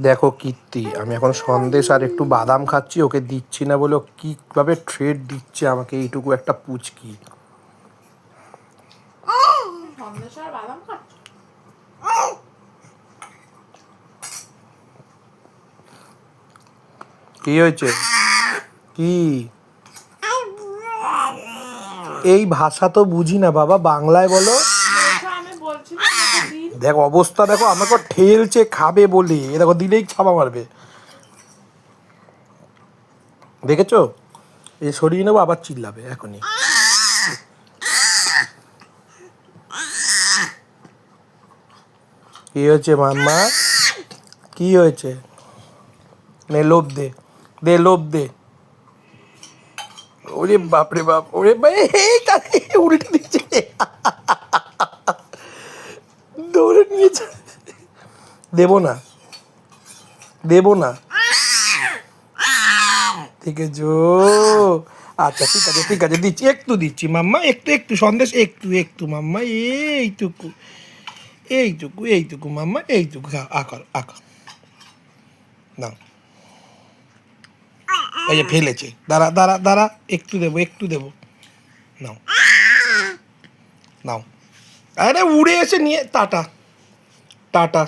দেখো কীর্তি, আমি এখন সন্দেশ আর একটু বাদাম খাচ্ছি, ওকে দিচ্ছি না বলে ও কীভাবে ট্রেড দিচ্ছে আমাকে এইটুকু একটা পুচকি। কি হয়েছে? কি? এই ভাষা তো বুঝি না বাবা, বাংলায় বলো। দেখ অবস্থা দেখো, আমাকে ঠেলছে খাবে বলে, এ দেখো দিলেই ছাপা মারবে, দেখেছো? এ সরিয়ে নেবো আবার চিল্লাবে এখনই। কি হয়েছে মাম্মা? কি হয়েছে? নে লোভ দে, দে লোভ দে। ওরে বাপরে বাপ, ওরে ভাই উল্টে দিচ্ছে, দৌড়ে নিয়েছে। দেবো না, দেবো না, ঠিক আছে। আচ্ছা ঠিক আছে, ঠিক আছে, দিচ্ছি, একটু দিচ্ছি মাম্মা, একটু একটু সন্দেশ, একটু একটু মাম্মা, এইটুকু এইটুকু এইটুকু মাম্মা, এইটুকু আকার আকার না। এই যে ফেলেছে, দাঁড়া দাঁড়া দাঁড়া, একটু দেবো, একটু দেবো, নাও নাও। আরে উড়ে এসে নিয়ে, টাটা টাটা।